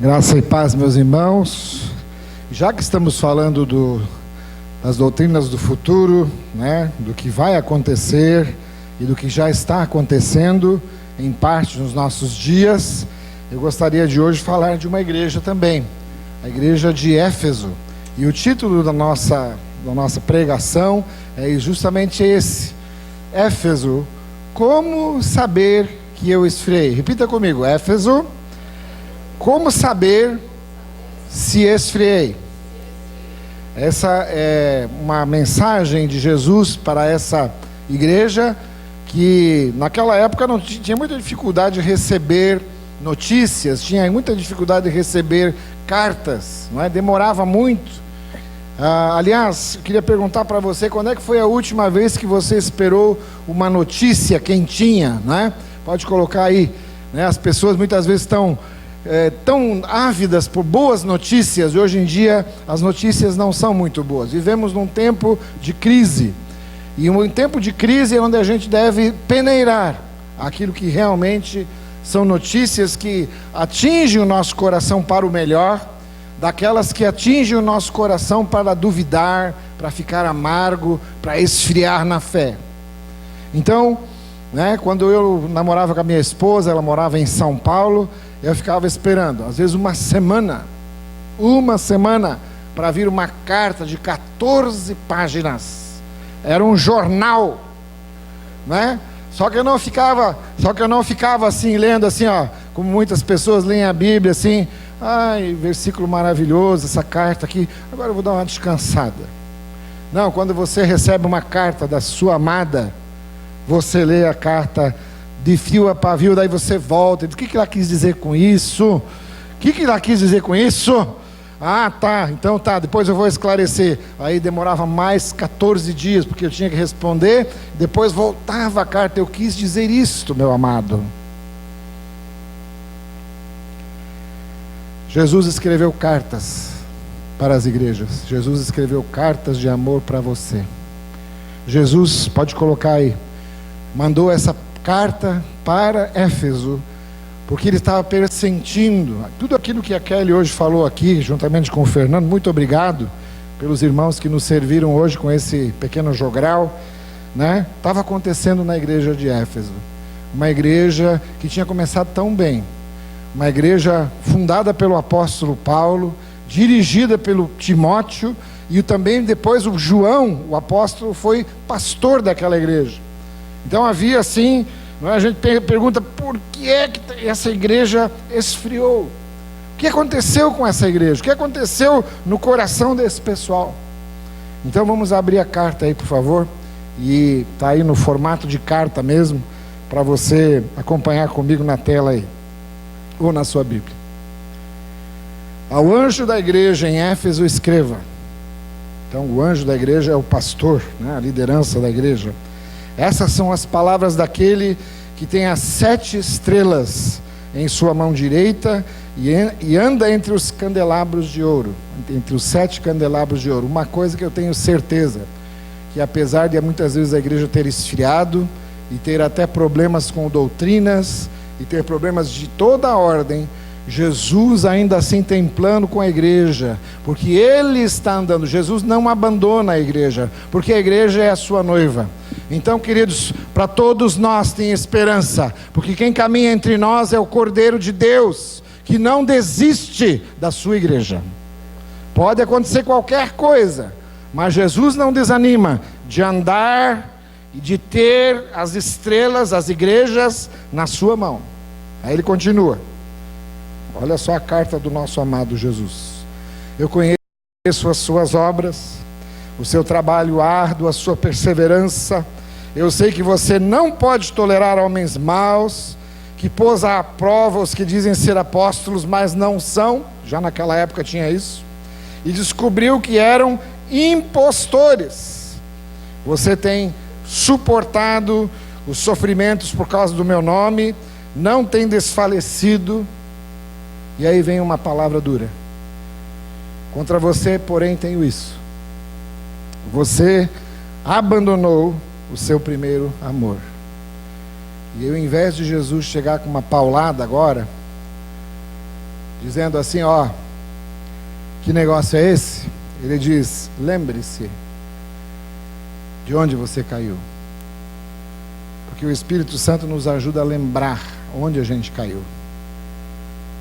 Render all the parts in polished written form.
Graça e paz, meus irmãos. Já que estamos falando das doutrinas do futuro, né, do que vai acontecer e do que já está acontecendo, em parte nos nossos dias, eu gostaria de hoje falar de uma igreja também, a igreja de Éfeso. E o título da nossa pregação é justamente esse: Éfeso, como saber que eu esfriei? Repita comigo: Éfeso, como saber se esfriei? Essa é uma mensagem de Jesus para essa igreja que naquela época não tinha muita dificuldade de receber notícias, tinha muita dificuldade de receber cartas, não é? Demorava muito. Aliás, eu queria perguntar para você, quando é que foi a última vez que você esperou uma notícia quentinha, né? Pode colocar aí, né? As pessoas muitas vezes estão tão ávidas por boas notícias, e hoje em dia as notícias não são muito boas. Vivemos num tempo de crise, e um tempo de crise é onde a gente deve peneirar aquilo que realmente são notícias que atingem o nosso coração para o melhor, daquelas que atingem o nosso coração para duvidar, para ficar amargo, para esfriar na fé. Então, né, quando eu namorava com a minha esposa, ela morava em São Paulo, eu ficava esperando, às vezes uma semana, para vir uma carta de 14 páginas. Era um jornal, né? Só que eu não ficava assim, lendo assim, ó, como muitas pessoas leem a Bíblia assim, ai, versículo maravilhoso, essa carta aqui, agora eu vou dar uma descansada. Não, quando você recebe uma carta da sua amada, você lê a carta de fio a pavio, daí você volta e diz: o que ela quis dizer com isso? O que ela quis dizer com isso? Ah, tá, então tá, depois eu vou esclarecer. Aí demorava mais 14 dias, porque eu tinha que responder, depois voltava a carta: eu quis dizer isto, meu amado. Jesus escreveu cartas para as igrejas, Jesus escreveu cartas de amor para você. Jesus, pode colocar aí, mandou essa carta para Éfeso, porque ele estava pressentindo tudo aquilo que a Kelly hoje falou aqui, juntamente com o Fernando. Muito obrigado pelos irmãos que nos serviram hoje com esse pequeno jogral, né? Estava acontecendo na igreja de Éfeso, uma igreja que tinha começado tão bem, uma igreja fundada pelo apóstolo Paulo, dirigida pelo Timóteo, e também depois o João, o apóstolo, foi pastor daquela igreja. Então havia assim, a gente pergunta: por que é que essa igreja esfriou? O que aconteceu com essa igreja? O que aconteceu no coração desse pessoal? Então vamos abrir a carta aí, por favor, e está aí no formato de carta mesmo, para você acompanhar comigo na tela aí, ou na sua Bíblia. Ao anjo da igreja em Éfeso escreva. Então o anjo da igreja é o pastor, né, a liderança da igreja. Essas são as palavras daquele que tem as 7 estrelas em sua mão direita e anda entre os candelabros de ouro, entre os 7 candelabros de ouro. Uma coisa que eu tenho certeza, que apesar de muitas vezes a igreja ter esfriado e ter até problemas com doutrinas e ter problemas de toda a ordem, Jesus ainda assim tem plano com a igreja, porque Ele está andando. Jesus não abandona a igreja, porque a igreja é a sua noiva. Então, queridos, para todos nós tem esperança, porque quem caminha entre nós é o Cordeiro de Deus, que não desiste da sua igreja. Pode acontecer qualquer coisa, mas Jesus não desanima de andar e de ter as estrelas, as igrejas na sua mão. Aí ele continua. Olha só a carta do nosso amado Jesus. Eu conheço as suas obras, o seu trabalho árduo, a sua perseverança. Eu sei que você não pode tolerar homens maus, que pôs à prova os que dizem ser apóstolos, mas não são. Já naquela época tinha isso. E descobriu que eram impostores. Você tem suportado os sofrimentos por causa do meu nome, não tem desfalecido. E aí vem uma palavra dura. Contra você, porém, tenho isso: você abandonou o seu primeiro amor. E eu, ao invés de Jesus chegar com uma paulada agora, dizendo assim, ó, que negócio é esse? Ele diz, lembre-se de onde você caiu. Porque o Espírito Santo nos ajuda a lembrar onde a gente caiu.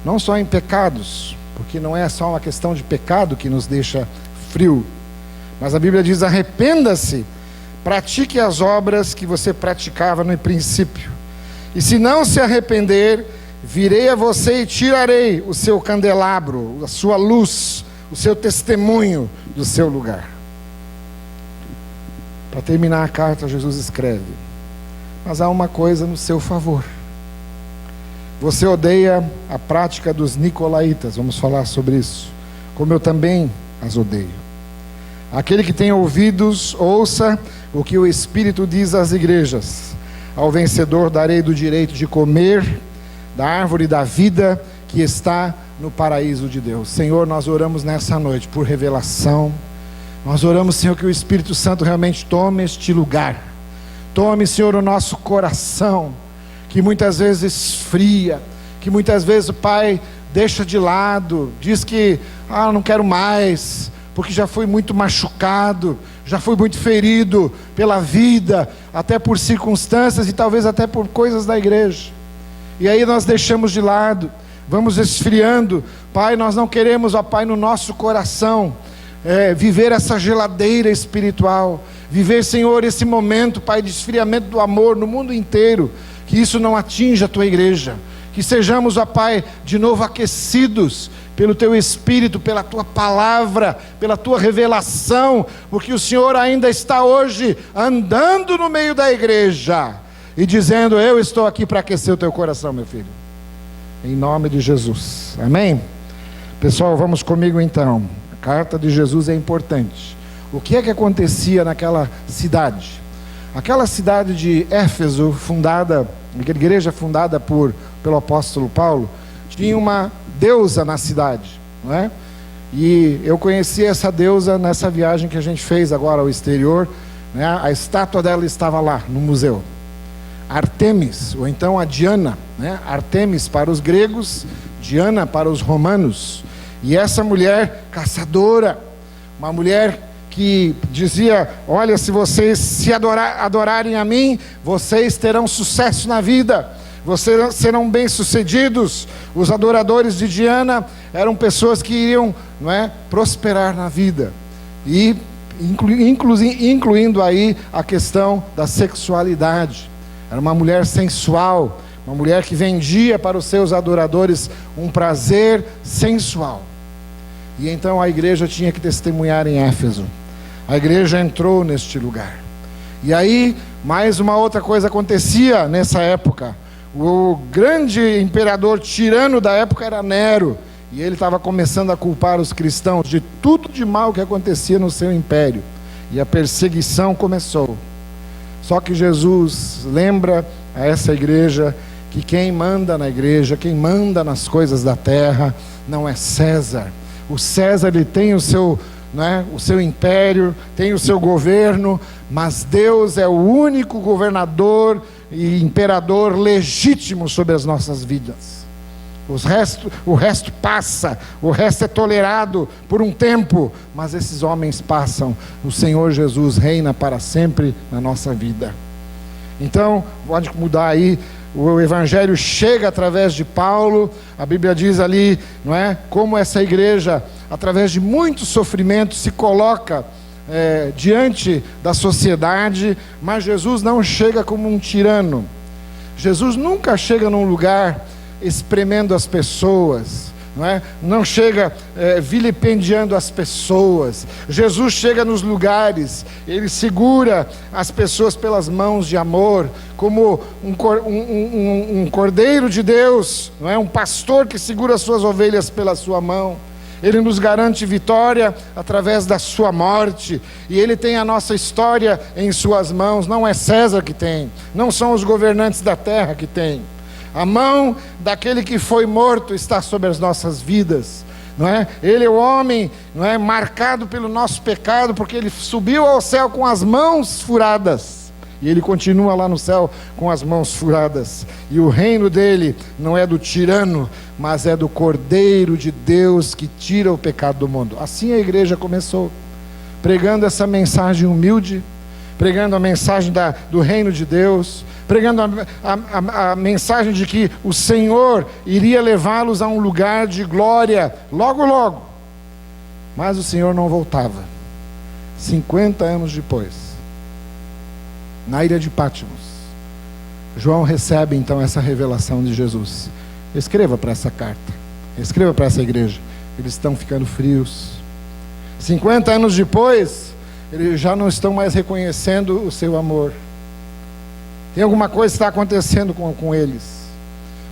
Não só em pecados, porque não é só uma questão de pecado que nos deixa frio, mas a Bíblia diz, arrependa-se, pratique as obras que você praticava no princípio. E se não se arrepender, virei a você e tirarei o seu candelabro, a sua luz, o seu testemunho do seu lugar. Para terminar a carta, Jesus escreve, mas há uma coisa no seu favor. Você odeia a prática dos nicolaítas, vamos falar sobre isso, como eu também as odeio. Aquele que tem ouvidos, ouça o que o Espírito diz às igrejas. Ao vencedor darei do direito de comer da árvore da vida que está no paraíso de Deus. Senhor, nós oramos nessa noite por revelação. Nós oramos, Senhor, que o Espírito Santo realmente tome este lugar. Tome, Senhor, o nosso coração, que muitas vezes esfria, que muitas vezes o Pai deixa de lado, diz que, não quero mais, porque já fui muito machucado, já fui muito ferido pela vida, até por circunstâncias e talvez até por coisas da igreja. E aí nós deixamos de lado, vamos esfriando. Pai, nós não queremos, ó Pai, no nosso coração, viver essa geladeira espiritual, viver, Senhor, esse momento, Pai, de esfriamento do amor no mundo inteiro, que isso não atinja a Tua igreja, que sejamos, ó Pai, de novo aquecidos pelo Teu Espírito, pela Tua palavra, pela Tua revelação, porque o Senhor ainda está hoje andando no meio da igreja e dizendo, eu estou aqui para aquecer o teu coração, meu filho, em nome de Jesus, amém? Pessoal, vamos comigo então. A carta de Jesus é importante. O que é que acontecia naquela cidade? Aquela cidade de Éfeso, aquela igreja fundada pelo apóstolo Paulo, tinha uma deusa na cidade, não é? E eu conheci essa deusa nessa viagem que a gente fez agora ao exterior, né? A estátua dela estava lá no museu. Artemis, ou então a Diana, né? Artemis para os gregos, Diana para os romanos. E essa mulher caçadora, uma mulher que dizia, olha, se vocês se adorarem a mim, vocês terão sucesso na vida, vocês serão bem-sucedidos. Os adoradores de Diana eram pessoas que iriam, não é, prosperar na vida, e incluindo aí a questão da sexualidade. Era uma mulher sensual, uma mulher que vendia para os seus adoradores um prazer sensual. E então a igreja tinha que testemunhar em Éfeso. A igreja entrou neste lugar. E aí, mais uma outra coisa acontecia nessa época. O grande imperador tirano da época era Nero. E ele estava começando a culpar os cristãos de tudo de mal que acontecia no seu império. E a perseguição começou. Só que Jesus lembra a essa igreja que quem manda na igreja, quem manda nas coisas da terra, não é César. O César, ele tem o seu império, tem o seu governo, mas Deus é o único governador e imperador legítimo sobre as nossas vidas. O resto passa, o resto é tolerado por um tempo, mas esses homens passam. O Senhor Jesus reina para sempre na nossa vida. Então, pode mudar aí. O evangelho chega através de Paulo. A Bíblia diz ali, não é? Como essa igreja, através de muito sofrimento, se coloca diante da sociedade. Mas Jesus não chega como um tirano. Jesus nunca chega num lugar espremendo as pessoas, não chega vilipendiando as pessoas. Jesus chega nos lugares, ele segura as pessoas pelas mãos de amor, como um cordeiro de Deus, um pastor que segura as suas ovelhas pela sua mão. Ele nos garante vitória através da sua morte, e ele tem a nossa história em suas mãos. Não é César que tem, não são os governantes da terra que tem. A mão daquele que foi morto está sobre as nossas vidas, não é? Ele é o homem, não é, marcado pelo nosso pecado, porque ele subiu ao céu com as mãos furadas. E ele continua lá no céu com as mãos furadas. E o reino dele não é do tirano, mas é do Cordeiro de Deus que tira o pecado do mundo. Assim a igreja começou, pregando essa mensagem humilde, pregando a mensagem do reino de Deus, pregando a mensagem de que o Senhor iria levá-los a um lugar de glória, logo, logo. Mas o Senhor não voltava. 50 anos depois, na ilha de Patmos, João recebe então essa revelação de Jesus. Escreva para essa carta, escreva para essa igreja, eles estão ficando frios. 50 anos depois, eles já não estão mais reconhecendo o seu amor. Tem alguma coisa que está acontecendo com eles.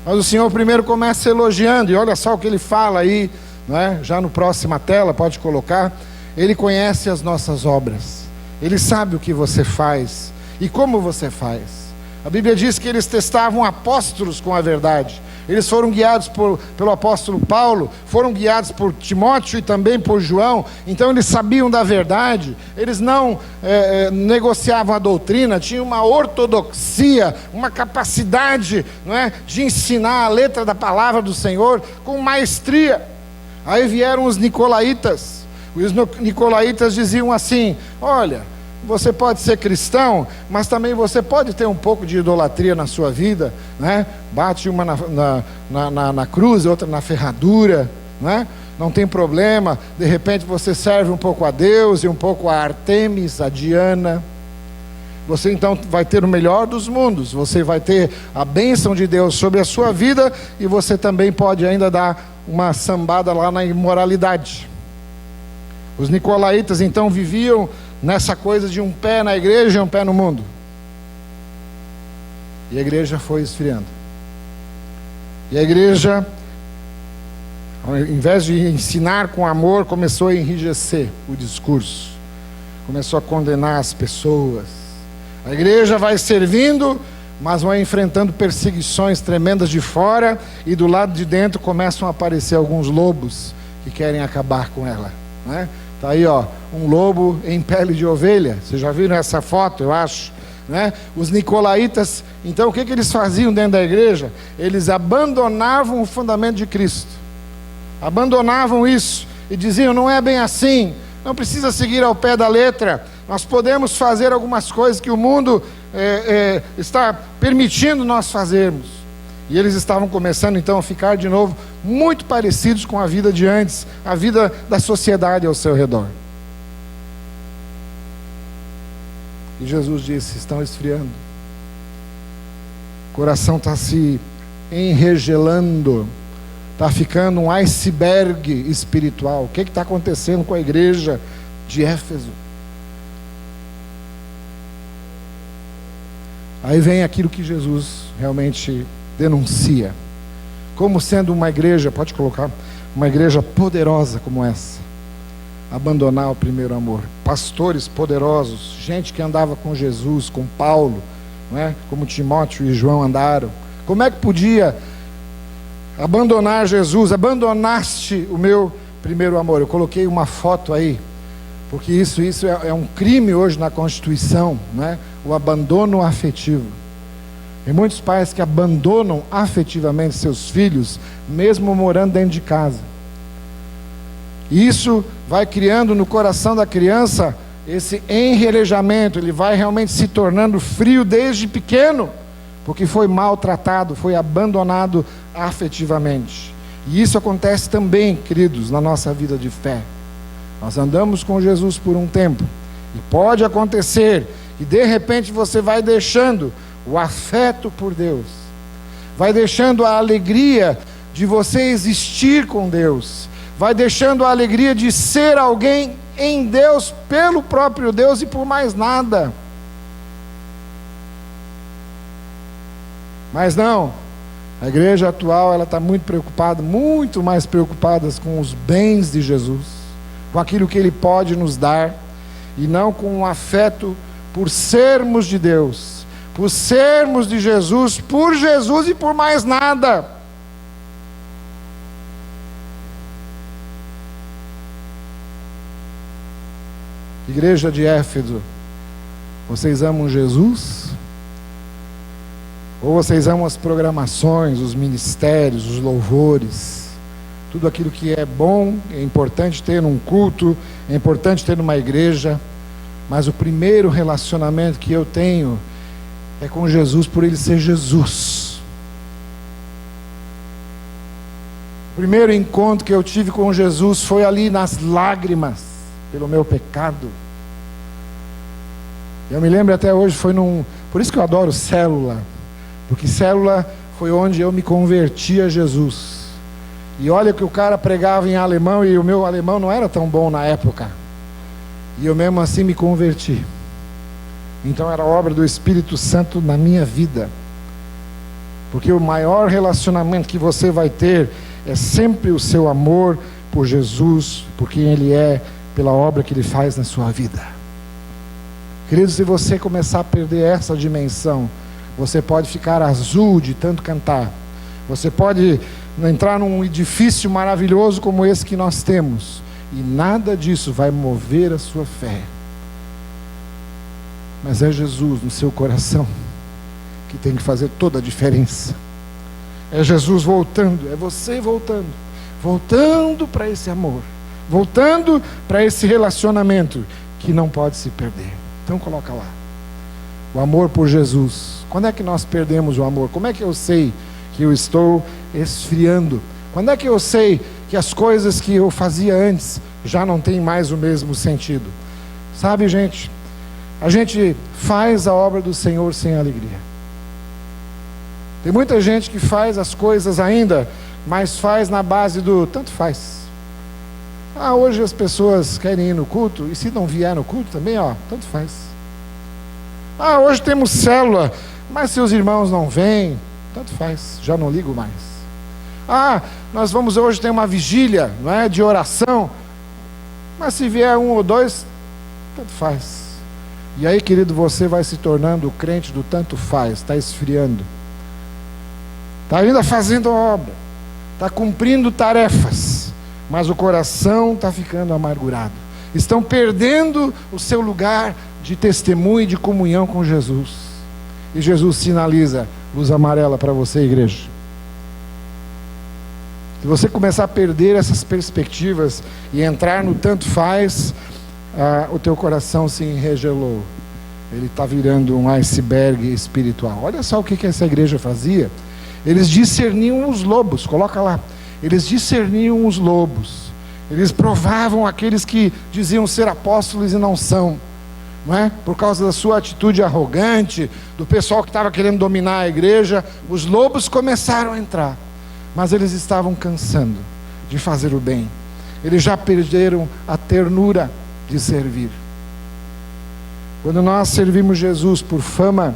Mas o Senhor primeiro começa elogiando, e olha só o que ele fala aí, não é? Já no próxima tela, pode colocar. Ele conhece as nossas obras, ele sabe o que você faz e como você faz. A Bíblia diz que eles testavam apóstolos com a verdade. Eles foram guiados pelo apóstolo Paulo, foram guiados por Timóteo e também por João. Então eles sabiam da verdade, eles não negociavam a doutrina, tinham uma ortodoxia, uma capacidade, não é, de ensinar a letra da palavra do Senhor com maestria. Aí vieram os nicolaítas. Os nicolaítas diziam assim: olha, você pode ser cristão, mas também você pode ter um pouco de idolatria na sua vida, né? Bate uma na cruz, outra na ferradura, né? Não tem problema. De repente você serve um pouco a Deus e um pouco a Artemis, a Diana. Você então vai ter o melhor dos mundos. Você vai ter a bênção de Deus sobre a sua vida, e você também pode ainda dar uma sambada lá na imoralidade. Os nicolaítas então viviam nessa coisa de um pé na igreja e um pé no mundo. E a igreja foi esfriando. E a igreja, ao invés de ensinar com amor, começou a enrijecer o discurso. Começou a condenar as pessoas. A igreja vai servindo, mas vai enfrentando perseguições tremendas de fora, e do lado de dentro começam a aparecer alguns lobos que querem acabar com ela, né? Está aí, ó, um lobo em pele de ovelha. Vocês já viram essa foto, eu acho, né? Os nicolaítas, então o que eles faziam dentro da igreja? Eles abandonavam o fundamento de Cristo, abandonavam isso e diziam: não é bem assim, não precisa seguir ao pé da letra, nós podemos fazer algumas coisas que o mundo está permitindo nós fazermos. E eles estavam começando então a ficar de novo muito parecidos com a vida de antes, a vida da sociedade ao seu redor. E Jesus disse: estão esfriando, o coração está se enregelando, está ficando um iceberg espiritual. O que está acontecendo com a igreja de Éfeso? Aí vem aquilo que Jesus realmente denuncia, como sendo uma igreja, pode colocar, uma igreja poderosa como essa, abandonar o primeiro amor. Pastores poderosos, gente que andava com Jesus, com Paulo, não é? Como Timóteo e João andaram. Como é que podia abandonar Jesus? Abandonaste o meu primeiro amor. Eu coloquei uma foto aí, porque isso é um crime hoje na Constituição, né? O abandono afetivo. Tem muitos pais que abandonam afetivamente seus filhos, mesmo morando dentro de casa. E isso vai criando no coração da criança esse enrelejamento. Ele vai realmente se tornando frio desde pequeno, porque foi maltratado, foi abandonado afetivamente. E isso acontece também, queridos, na nossa vida de fé. Nós andamos com Jesus por um tempo, e pode acontecer que de repente você vai deixando o afeto por Deus, vai deixando a alegria de você existir com Deus, vai deixando a alegria de ser alguém em Deus, pelo próprio Deus e por mais nada. Mas não, a igreja atual, ela está muito preocupada, muito mais preocupada com os bens de Jesus, com aquilo que Ele pode nos dar, e não com o afeto por sermos de Deus, por sermos de Jesus, por Jesus e por mais nada. Igreja de Éfeso, Vocês amam Jesus? Ou vocês amam as programações, os ministérios, os louvores, tudo aquilo que é bom, é importante ter num culto, é importante ter numa igreja, mas o primeiro relacionamento que eu tenho é com Jesus, por Ele ser Jesus. O primeiro encontro que eu tive com Jesus foi ali nas lágrimas, pelo meu pecado. Eu me lembro até hoje, por isso que eu adoro célula, porque célula foi onde eu me converti a Jesus. E olha que o cara pregava em alemão, e o meu alemão não era tão bom na época, e eu mesmo assim me converti. Então era obra do Espírito Santo na minha vida, porque o maior relacionamento que você vai ter é sempre o seu amor por Jesus, por quem Ele é, pela obra que Ele faz na sua vida. Queridos, se você começar a perder essa dimensão, você pode ficar azul de tanto cantar, você pode entrar num edifício maravilhoso como esse que nós temos, e nada disso vai mover a sua fé. Mas é Jesus no seu coração que tem que fazer toda a diferença. É Jesus voltando, é você voltando para esse amor, voltando para esse relacionamento que não pode se perder. Então coloca lá, o amor por Jesus. Quando é que nós perdemos o amor? Como é que eu sei que eu estou esfriando? Quando é que eu sei que as coisas que eu fazia antes já não tem mais o mesmo sentido? Sabe, gente, a gente faz a obra do Senhor sem alegria. Tem muita gente que faz as coisas ainda, mas faz na base do tanto faz. Hoje as pessoas querem ir no culto, e se não vier no culto também, tanto faz. Hoje temos célula, mas se os irmãos não vêm, tanto faz, já não ligo mais. Nós vamos hoje ter uma vigília, não é, de oração, mas se vier um ou dois, tanto faz. E aí, querido, você vai se tornando o crente do tanto faz, está esfriando, está ainda fazendo obra, está cumprindo tarefas, mas o coração está ficando amargurado. Estão perdendo o seu lugar de testemunho e de comunhão com Jesus. E Jesus sinaliza luz amarela para você, igreja. Se você começar a perder essas perspectivas e entrar no tanto faz, o teu coração se enregelou. Ele está virando um iceberg espiritual. Olha só o que essa igreja fazia. Eles discerniam os lobos, coloca lá. Eles discerniam os lobos. Eles provavam aqueles que diziam ser apóstolos e não são. Não é? Por causa da sua atitude arrogante, do pessoal que estava querendo dominar a igreja, os lobos começaram a entrar. Mas eles estavam cansando de fazer o bem. Eles já perderam a ternura de servir. Quando nós servimos Jesus por fama,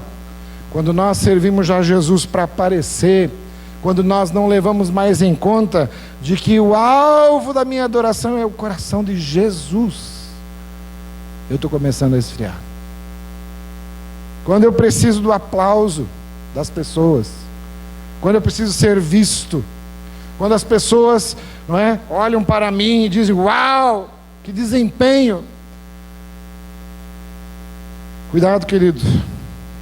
quando nós servimos já Jesus para aparecer, quando nós não levamos mais em conta de que o alvo da minha adoração é o coração de Jesus, eu estou começando a esfriar. Quando eu preciso do aplauso das pessoas, quando eu preciso ser visto, quando as pessoas, não é, olham para mim e dizem, uau, que desempenho. Cuidado, querido,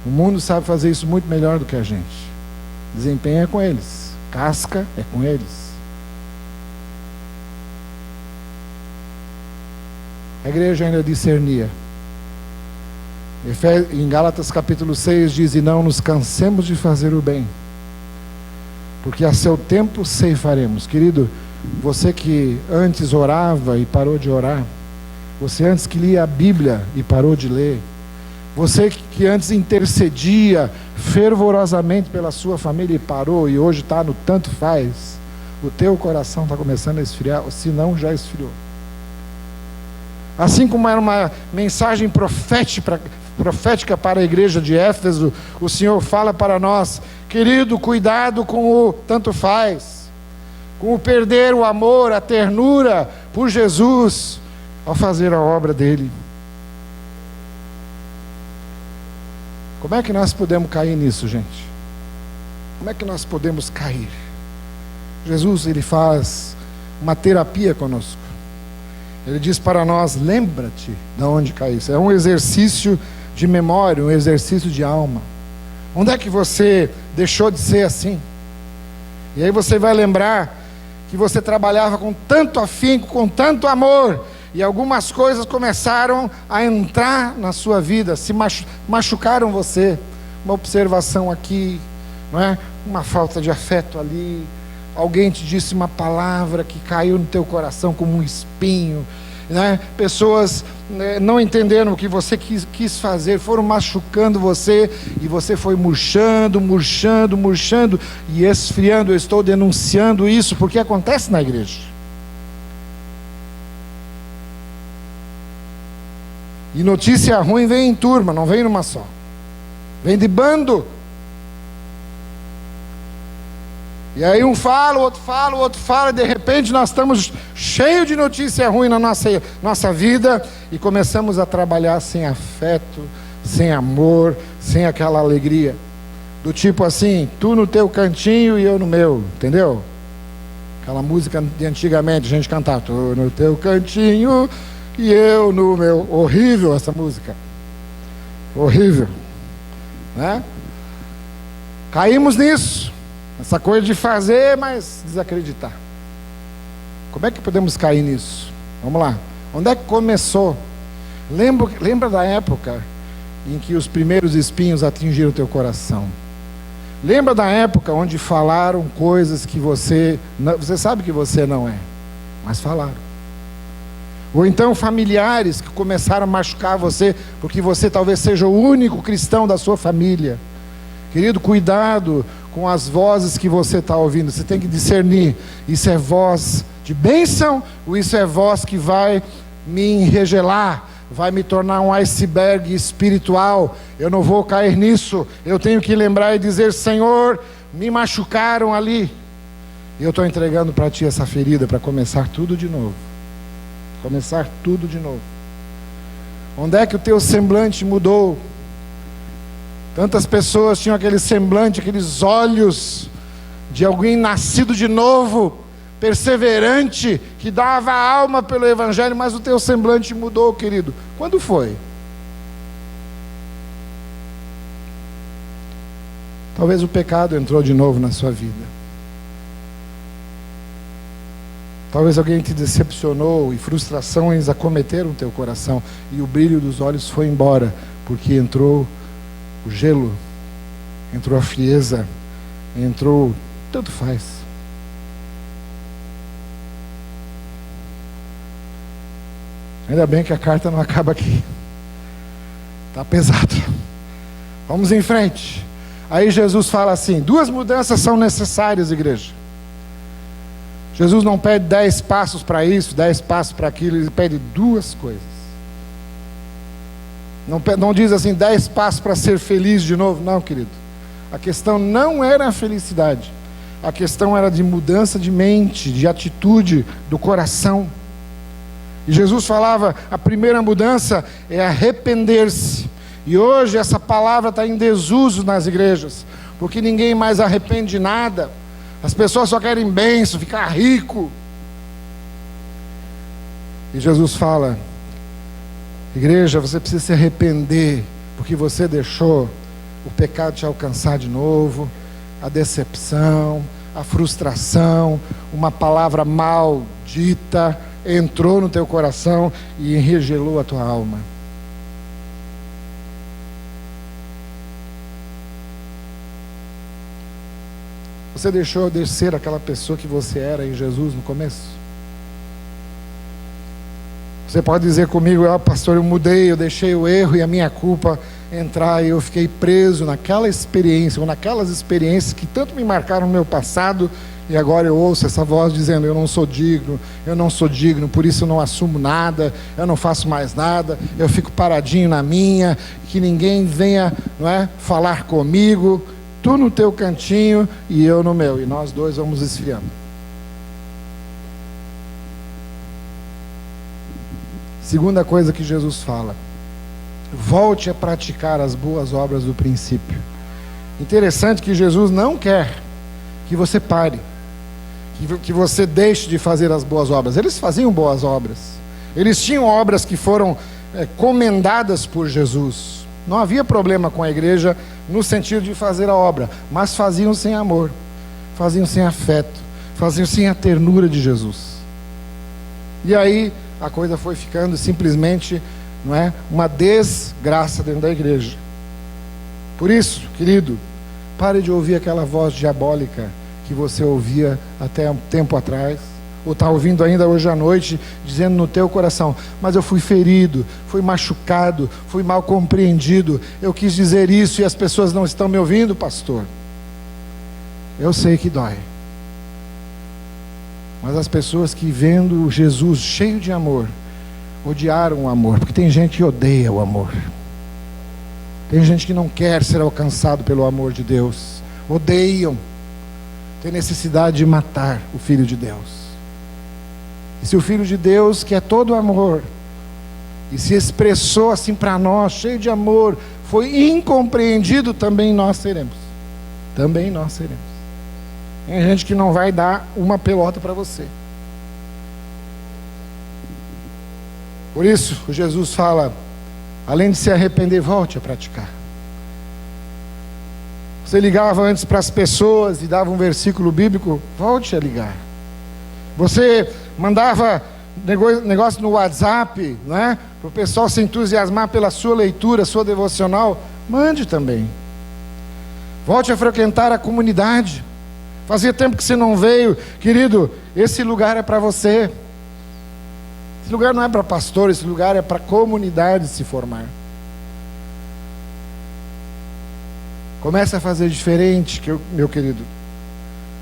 o mundo sabe fazer isso muito melhor do que a gente. Desempenho é com eles, casca é com eles. A igreja ainda discernia. Em Gálatas capítulo 6 diz, e não nos cansemos de fazer o bem, porque a seu tempo ceifaremos. Querido, você que antes orava e parou de orar, você antes que lia a Bíblia e parou de ler, você que antes intercedia fervorosamente pela sua família e parou, e hoje está no tanto faz, o teu coração está começando a esfriar, se não já esfriou. Assim como era uma mensagem profética para a igreja de Éfeso, o Senhor fala para nós, querido, cuidado com o tanto faz, com o perder o amor, a ternura por Jesus, ao fazer a obra dele. Como é que nós podemos cair nisso, gente? Como é que nós podemos cair? Jesus, ele faz uma terapia conosco. Ele diz para nós, lembra-te de onde caíste. É um exercício de memória, um exercício de alma. Onde é que você deixou de ser assim? E aí você vai lembrar que você trabalhava com tanto afinco, com tanto amor, e algumas coisas começaram a entrar na sua vida, se machucaram você. Uma observação aqui, não é? Uma falta de afeto ali, alguém te disse uma palavra que caiu no teu coração como um espinho, né? Pessoas não entenderam o que você quis fazer, foram machucando você, e você foi murchando e esfriando. Eu estou denunciando isso porque acontece na igreja. E notícia ruim vem em turma, não vem numa só, vem de bando. E aí um fala, o outro fala, e de repente nós estamos cheios de notícia ruim na nossa vida, e começamos a trabalhar sem afeto, sem amor, sem aquela alegria, do tipo assim, tu no teu cantinho e eu no meu, entendeu? Aquela música de antigamente, a gente cantava, tu no teu cantinho e eu no meu. Horrível essa música, horrível, né? Caímos nisso. Essa coisa de fazer, mas desacreditar. Como é que podemos cair nisso? Vamos lá. Onde é que começou? Lembra da época em que os primeiros espinhos atingiram o teu coração? Lembra da época onde falaram coisas que você sabe que você não é, mas falaram. Ou então familiares que começaram a machucar você, porque você talvez seja o único cristão da sua família. Querido, cuidado com as vozes que você está ouvindo. Você tem que discernir, isso é voz de bênção, ou isso é voz que vai me enregelar, vai me tornar um iceberg espiritual. Eu não vou cair nisso. Eu tenho que lembrar e dizer, Senhor, me machucaram ali, e eu estou entregando para Ti essa ferida, para começar tudo de novo. Começar tudo de novo. Onde é que o teu semblante mudou? Tantas pessoas tinham aquele semblante, aqueles olhos de alguém nascido de novo, perseverante, que dava alma pelo Evangelho, mas o teu semblante mudou, querido. Quando foi? Talvez o pecado entrou de novo na sua vida. Talvez alguém te decepcionou e frustrações acometeram o teu coração, e o brilho dos olhos foi embora, porque entrou o gelo, entrou a frieza, entrou, tanto faz. Ainda bem que a carta não acaba aqui. Está pesado. Vamos em frente. Aí Jesus fala assim, 2 mudanças são necessárias, igreja. Jesus não pede 10 passos para isso, 10 passos para aquilo, Ele pede 2 coisas. Não diz assim, 10 passos para ser feliz de novo. Não, querido. A questão não era a felicidade. A questão era de mudança de mente, de atitude, do coração. E Jesus falava, a primeira mudança é arrepender-se. E hoje essa palavra está em desuso nas igrejas, porque ninguém mais arrepende de nada. As pessoas só querem bênção, ficar rico. E Jesus fala, igreja, você precisa se arrepender, porque você deixou o pecado te alcançar de novo, a decepção, a frustração, uma palavra maldita entrou no teu coração e enregelou a tua alma. Você deixou de ser aquela pessoa que você era em Jesus no começo? Você pode dizer comigo, pastor, eu mudei, eu deixei o erro e a minha culpa entrar, e eu fiquei preso naquela experiência, ou naquelas experiências que tanto me marcaram no meu passado, e agora eu ouço essa voz dizendo, eu não sou digno, por isso eu não assumo nada, eu não faço mais nada, eu fico paradinho na minha, que ninguém venha, não é, falar comigo, tu no teu cantinho e eu no meu, e nós dois vamos esfriando. Segunda coisa que Jesus fala, volte a praticar as boas obras do princípio. Interessante que Jesus não quer que você pare, que você deixe de fazer as boas obras. Eles faziam boas obras, eles tinham obras que foram comendadas por Jesus. Não havia problema com a igreja no sentido de fazer a obra, mas faziam sem amor, faziam sem afeto, faziam sem a ternura de Jesus. E aí a coisa foi ficando simplesmente, não é, uma desgraça dentro da igreja. Por isso, querido, pare de ouvir aquela voz diabólica que você ouvia até um tempo atrás, ou está ouvindo ainda hoje à noite, dizendo no teu coração: mas eu fui ferido, fui machucado, fui mal compreendido, eu quis dizer isso e as pessoas não estão me ouvindo, pastor. Eu sei que dói, mas as pessoas que vendo Jesus cheio de amor, odiaram o amor, porque tem gente que odeia o amor, tem gente que não quer ser alcançado pelo amor de Deus, odeiam, tem necessidade de matar o Filho de Deus. E se o Filho de Deus, que é todo amor, e se expressou assim para nós, cheio de amor, foi incompreendido, também nós seremos. Também nós seremos. Tem gente que não vai dar uma pelota para você. Por isso, Jesus fala, além de se arrepender, volte a praticar. Você ligava antes para as pessoas e dava um versículo bíblico, volte a ligar. Você mandava negócio no WhatsApp, né, para o pessoal se entusiasmar pela sua leitura, sua devocional, mande também. Volte a frequentar a comunidade. Fazia tempo que você não veio, querido, esse lugar é para você. Esse lugar não é para pastor, esse lugar é para a comunidade se formar. Comece a fazer diferente, meu querido.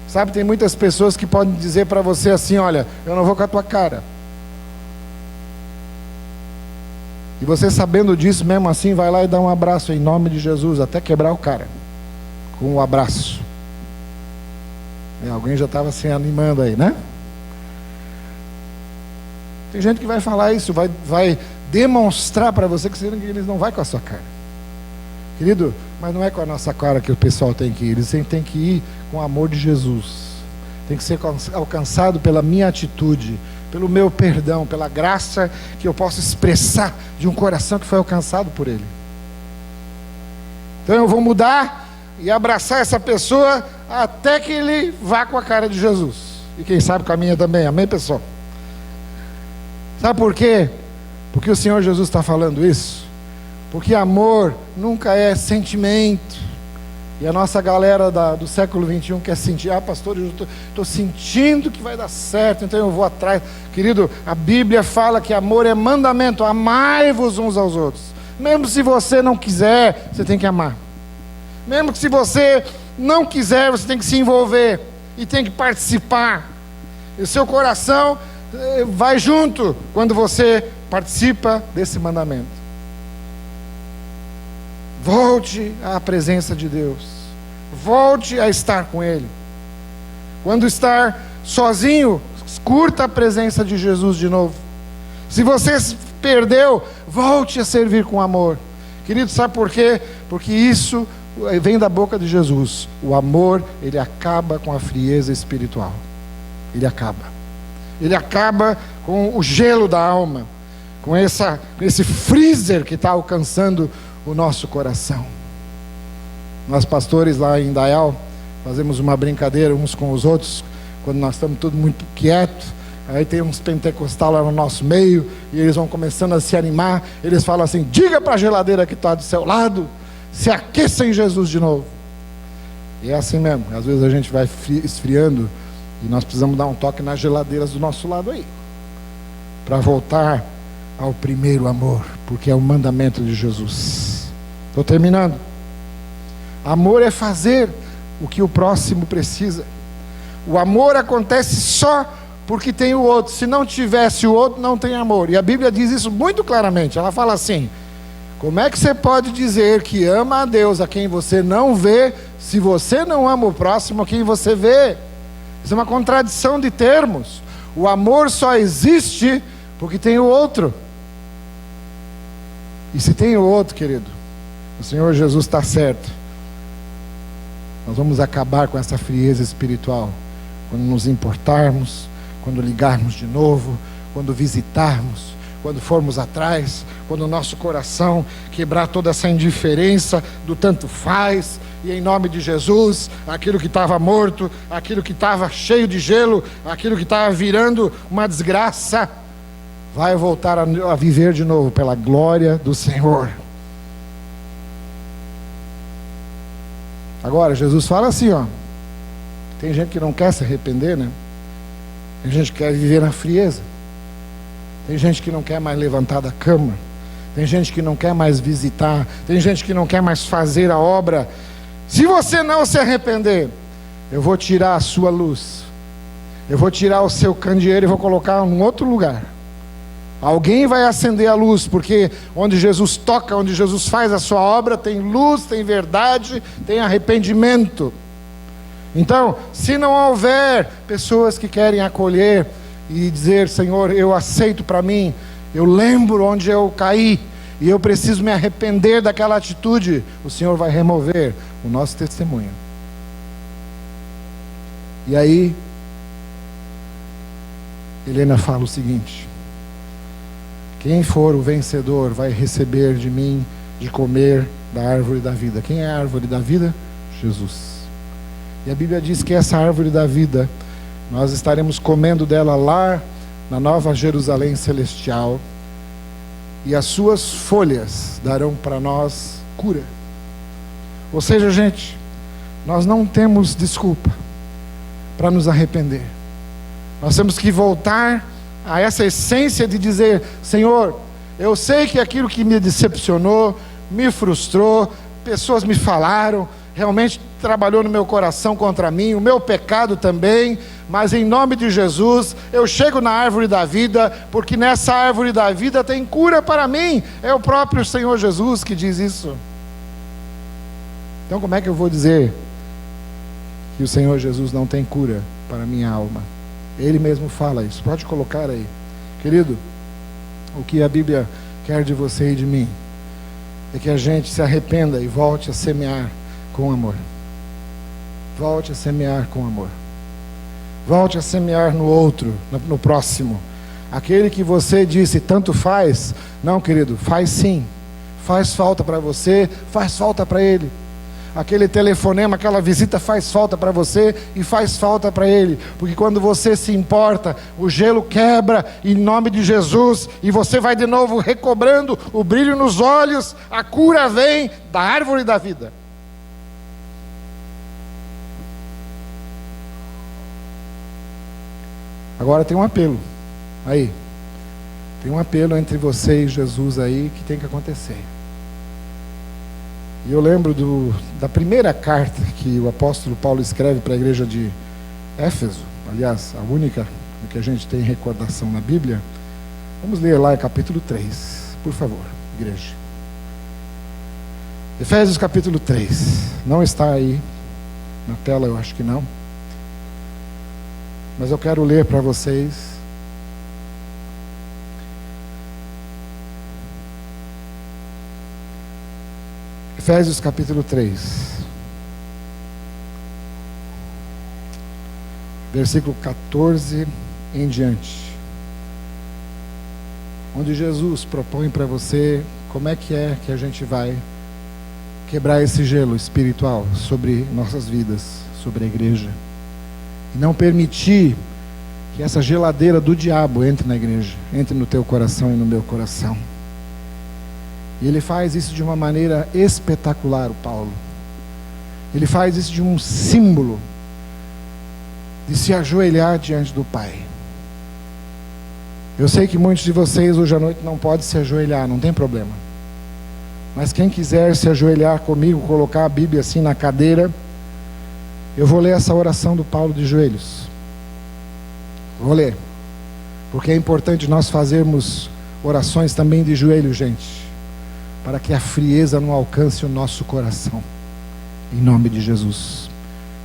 Sabe, tem muitas pessoas que podem dizer para você assim: olha, eu não vou com a tua cara. E você, sabendo disso, mesmo assim, vai lá e dá um abraço em nome de Jesus, até quebrar o cara, com um abraço. Alguém já estava se animando aí, né? Tem gente que vai falar isso, vai demonstrar para você que eles não vão com a sua cara. Querido, mas não é com a nossa cara que o pessoal tem que ir, eles têm que ir com o amor de Jesus. Tem que ser alcançado pela minha atitude, pelo meu perdão, pela graça que eu posso expressar de um coração que foi alcançado por Ele. Então eu vou mudar e abraçar essa pessoa até que ele vá com a cara de Jesus. E quem sabe com a minha também, amém, pessoal? Sabe por quê? Porque o Senhor Jesus está falando isso? Porque amor nunca é sentimento. E a nossa galera do século 21 quer sentir: ah, pastor, eu estou sentindo que vai dar certo, então eu vou atrás. Querido, a Bíblia fala que amor é mandamento: amai-vos uns aos outros. Mesmo se você não quiser, você tem que amar. Mesmo que se você não quiser, você tem que se envolver e tem que participar. E o seu coração vai junto quando você participa desse mandamento. Volte à presença de Deus. Volte a estar com Ele. Quando estar sozinho, curta a presença de Jesus de novo. Se você se perdeu, volte a servir com amor. Querido, sabe por quê? Porque isso vem da boca de Jesus. O amor, ele acaba com a frieza espiritual. Ele acaba. Ele acaba com o gelo da alma, com esse freezer que está alcançando o nosso coração. Nós pastores lá em Dayal fazemos uma brincadeira uns com os outros, quando nós estamos todos muito quietos, aí tem uns pentecostais lá no nosso meio, e eles vão começando a se animar, eles falam assim: diga para a geladeira que está do seu lado, se aqueça em Jesus de novo. E é assim mesmo, às vezes a gente vai esfriando, e nós precisamos dar um toque nas geladeiras do nosso lado aí, para voltar ao primeiro amor, porque é o mandamento de Jesus. Estou terminando. Amor é fazer o que o próximo precisa. O amor acontece só porque tem o outro. Se não tivesse o outro, não tem amor. E a Bíblia diz isso muito claramente. Ela fala assim: como é que você pode dizer que ama a Deus a quem você não vê, se você não ama o próximo a quem você vê? Isso é uma contradição de termos. O amor só existe porque tem o outro. E se tem o outro, querido, o Senhor Jesus está certo. Nós vamos acabar com essa frieza espiritual quando nos importarmos, quando ligarmos de novo, quando visitarmos, quando formos atrás, quando o nosso coração quebrar toda essa indiferença do tanto faz, e em nome de Jesus, aquilo que estava morto, aquilo que estava cheio de gelo, aquilo que estava virando uma desgraça, vai voltar a viver de novo pela glória do Senhor. Agora, Jesus fala assim, ó, tem gente que não quer se arrepender, né? Tem gente que quer viver na frieza. Tem gente que não quer mais levantar da cama. Tem gente que não quer mais visitar. Tem gente que não quer mais fazer a obra. Se você não se arrepender, eu vou tirar a sua luz. Eu vou tirar o seu candeeiro e vou colocar em outro lugar. Alguém vai acender a luz, porque onde Jesus toca, onde Jesus faz a sua obra, tem luz, tem verdade, tem arrependimento. Então, se não houver pessoas que querem acolher e dizer, Senhor, eu aceito para mim, eu lembro onde eu caí, e eu preciso me arrepender daquela atitude, o Senhor vai remover o nosso testemunho. E aí, Helena fala o seguinte: quem for o vencedor vai receber de mim de comer da árvore da vida. Quem é a árvore da vida? Jesus. E a Bíblia diz que essa árvore da vida, nós estaremos comendo dela lá na Nova Jerusalém Celestial, e as suas folhas darão para nós cura. Ou seja, gente, nós não temos desculpa para nos arrepender. Nós temos que voltar a essa essência de dizer, Senhor, eu sei que aquilo que me decepcionou, me frustrou, pessoas me falaram, realmente trabalhou no meu coração contra mim, o meu pecado também, mas em nome de Jesus, eu chego na árvore da vida, porque nessa árvore da vida tem cura para mim. É o próprio Senhor Jesus que diz isso. Então como é que eu vou dizer que o Senhor Jesus não tem cura para a minha alma? Ele mesmo fala isso. Pode colocar aí. Querido, o que a Bíblia quer de você e de mim é que a gente se arrependa e volte a semear com amor. Volte a semear com amor. Volte a semear no outro, no próximo. Aquele que você disse, tanto faz. Não, querido, faz sim. Faz falta para você, faz falta para ele. Aquele telefonema, aquela visita faz falta para você e faz falta para ele, porque quando você se importa, o gelo quebra em nome de Jesus, e você vai de novo recobrando o brilho nos olhos, a cura vem da árvore da vida. Agora tem um apelo aí, tem um apelo entre você e Jesus aí que tem que acontecer. E eu lembro da primeira carta que o apóstolo Paulo escreve para a igreja de Éfeso, aliás, a única que a gente tem recordação na Bíblia. Vamos ler lá em capítulo 3, por favor, igreja. Efésios capítulo 3, não está aí na tela, eu acho que não. Mas eu quero ler para vocês. Efésios capítulo 3, versículo 14 em diante, onde Jesus propõe para você como é que a gente vai quebrar esse gelo espiritual sobre nossas vidas, sobre a igreja, e não permitir que essa geladeira do diabo entre na igreja, entre no teu coração e no meu coração. E ele faz isso de uma maneira espetacular, o Paulo. Ele faz isso de um símbolo de se ajoelhar diante do Pai. Eu sei que muitos de vocês hoje à noite não podem se ajoelhar, não tem problema. Mas quem quiser se ajoelhar comigo, colocar a Bíblia assim na cadeira, eu vou ler essa oração do Paulo de joelhos. Vou ler, porque é importante nós fazermos orações também de joelho, gente, para que a frieza não alcance o nosso coração, em nome de Jesus.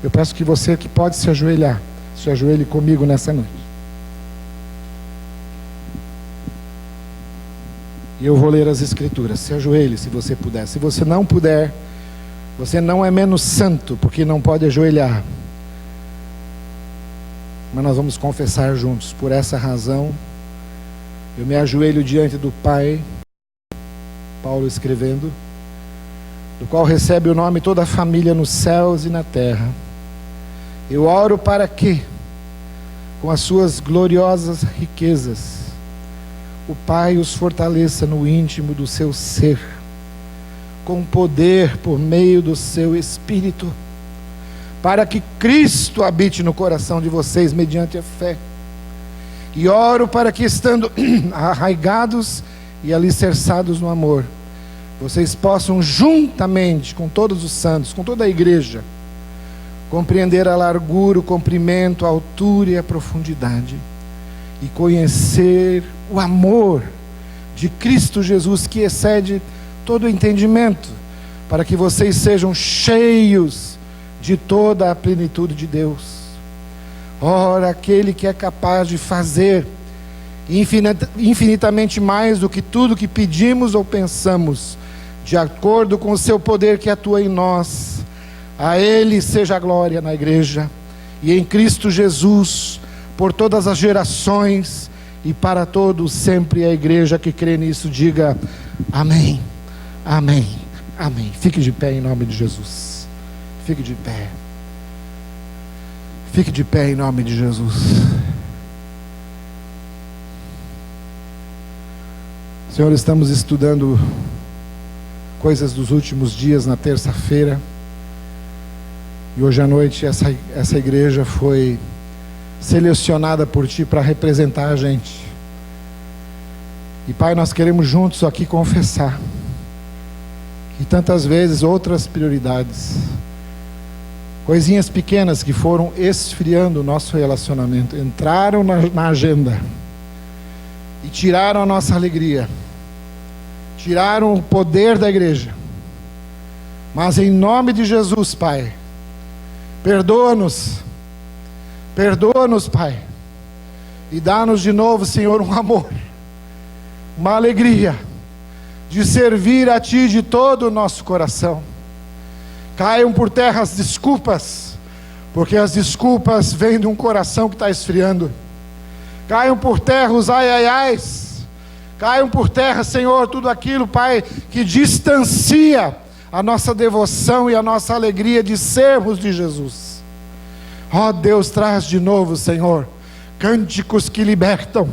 Eu peço que você que pode se ajoelhar, se ajoelhe comigo nessa noite. E eu vou ler as escrituras. Se ajoelhe se você puder. Se você não puder, você não é menos santo porque não pode ajoelhar. Mas nós vamos confessar juntos. Por essa razão, Eu me ajoelho diante do Pai, Paulo escrevendo, do qual recebe o nome toda a família nos céus e na terra. Eu oro para que, com as suas gloriosas riquezas, o Pai os fortaleça no íntimo do seu ser, com poder por meio do seu Espírito, para que Cristo habite no coração de vocês mediante a fé. E oro para que, estando arraigados e alicerçados no amor, vocês possam, juntamente com todos os santos, com toda a igreja, compreender a largura, o comprimento, a altura e a profundidade, e conhecer o amor de Cristo Jesus, que excede todo o entendimento, para que vocês sejam cheios de toda a plenitude de Deus. Ora, aquele que é capaz de fazer infinitamente mais do que tudo que pedimos ou pensamos, de acordo com o seu poder que atua em nós, a Ele seja a glória na igreja e em Cristo Jesus, por todas as gerações e para todos sempre. A igreja que crê nisso diga amém, amém, amém. Fique de pé em nome de Jesus. Fique de pé. Fique de pé em nome de Jesus. Senhor, estamos estudando coisas dos últimos dias na terça-feira. E hoje à noite essa igreja foi selecionada por Ti para representar a gente. E Pai, nós queremos juntos aqui confessar que tantas vezes outras prioridades, coisinhas pequenas que foram esfriando o nosso relacionamento, entraram na agenda e tiraram a nossa alegria, tiraram o poder da igreja. Mas em nome de Jesus, Pai, perdoa-nos, Pai, e dá-nos de novo, Senhor, um amor, uma alegria de servir a Ti de todo o nosso coração. Caiam por terra as desculpas, porque as desculpas vêm de um coração que está esfriando. Caiam por terra os ai-ai-ais, caiam por terra, Senhor, tudo aquilo, Pai, que distancia a nossa devoção e a nossa alegria de sermos de Jesus. Ó Deus, traz de novo, Senhor, cânticos que libertam.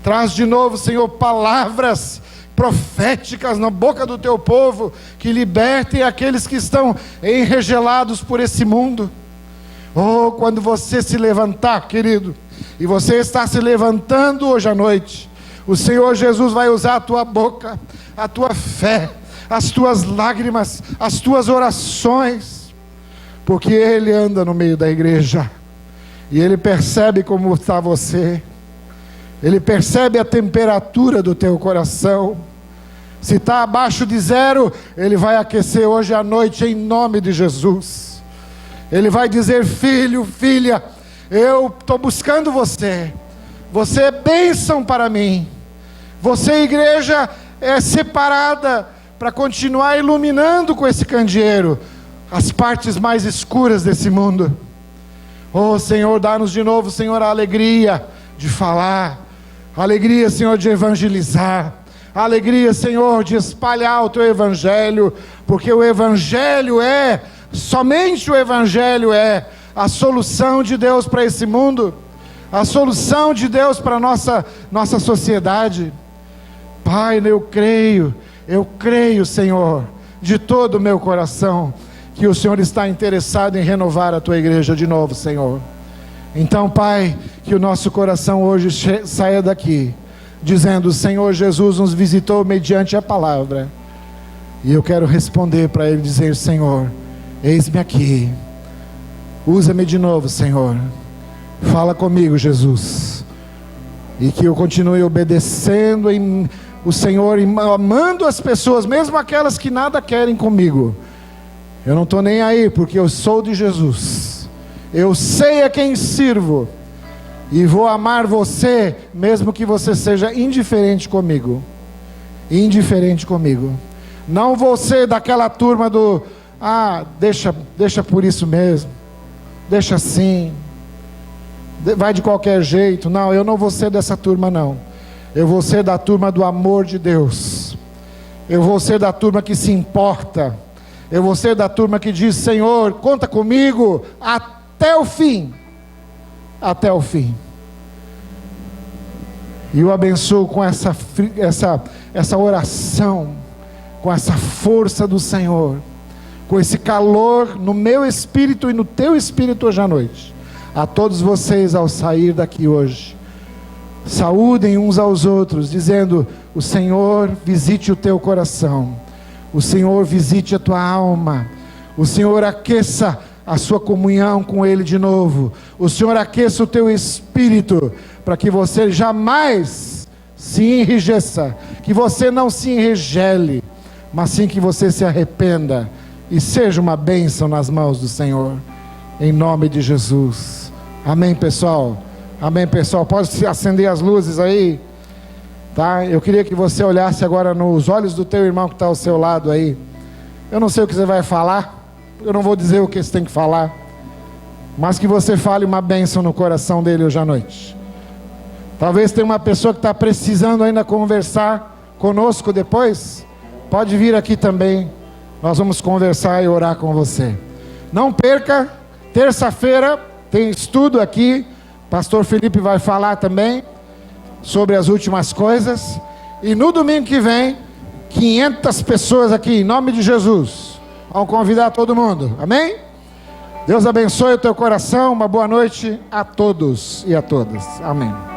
Traz de novo, Senhor, palavras proféticas na boca do Teu povo, que libertem aqueles que estão enregelados por esse mundo. Oh, quando você se levantar, querido, e você está se levantando hoje à noite, o Senhor Jesus vai usar a tua boca, a tua fé, as tuas lágrimas, as tuas orações, porque Ele anda no meio da igreja, e Ele percebe como está você, Ele percebe a temperatura do teu coração. Se está abaixo de 0, Ele vai aquecer hoje à noite em nome de Jesus. Ele vai dizer: filho, filha, eu estou buscando você, você é bênção para mim, você, igreja, é separada para continuar iluminando com esse candeeiro as partes mais escuras desse mundo. Oh Senhor, dá-nos de novo, Senhor, a alegria de falar, a alegria, Senhor, de evangelizar, a alegria, Senhor, de espalhar o Teu Evangelho, porque o Evangelho somente o Evangelho é a solução de Deus para esse mundo, a solução de Deus para a nossa sociedade. Pai, eu creio, Senhor, de todo o meu coração, que o Senhor está interessado em renovar a Tua igreja de novo, Senhor. Então, Pai, que o nosso coração hoje saia daqui dizendo: o Senhor Jesus nos visitou mediante a palavra, e eu quero responder para Ele, dizer: Senhor, eis-me aqui, usa-me de novo, Senhor, fala comigo, Jesus, e que eu continue obedecendo o Senhor, amando as pessoas, mesmo aquelas que nada querem comigo. Eu não estou nem aí, porque eu sou de Jesus, eu sei a quem sirvo, e vou amar você, mesmo que você seja indiferente comigo. Não vou ser daquela turma do: deixa por isso mesmo, deixa assim, vai de qualquer jeito. Não, eu não vou ser dessa turma, não. Eu vou ser da turma do amor de Deus. Eu vou ser da turma que se importa. Eu vou ser da turma que diz: Senhor, conta comigo até o fim. Até o fim. E eu abençoo com essa oração, com essa força do Senhor, com esse calor no meu espírito e no teu espírito hoje à noite. A todos vocês, ao sair daqui hoje, saúdem uns aos outros, dizendo: o Senhor visite o teu coração, o Senhor visite a tua alma, o Senhor aqueça a sua comunhão com Ele de novo, o Senhor aqueça o teu espírito, para que você jamais se enrijeça, que você não se enregele, mas sim que você se arrependa e seja uma bênção nas mãos do Senhor, em nome de Jesus. Amém, pessoal? Amém, pessoal? Pode acender as luzes aí, tá? Eu queria que você olhasse agora nos olhos do teu irmão que está ao seu lado aí. Eu não sei o que você vai falar, eu não vou dizer o que você tem que falar, mas que você fale uma bênção no coração dele hoje à noite. Talvez tenha uma pessoa que está precisando ainda conversar conosco depois. Pode vir aqui também, nós vamos conversar e orar com você. Não perca, terça-feira tem estudo aqui, pastor Felipe vai falar também sobre as últimas coisas, e no domingo que vem, 500 pessoas aqui, em nome de Jesus, vamos convidar todo mundo, amém? Deus abençoe o teu coração, uma boa noite a todos e a todas, amém.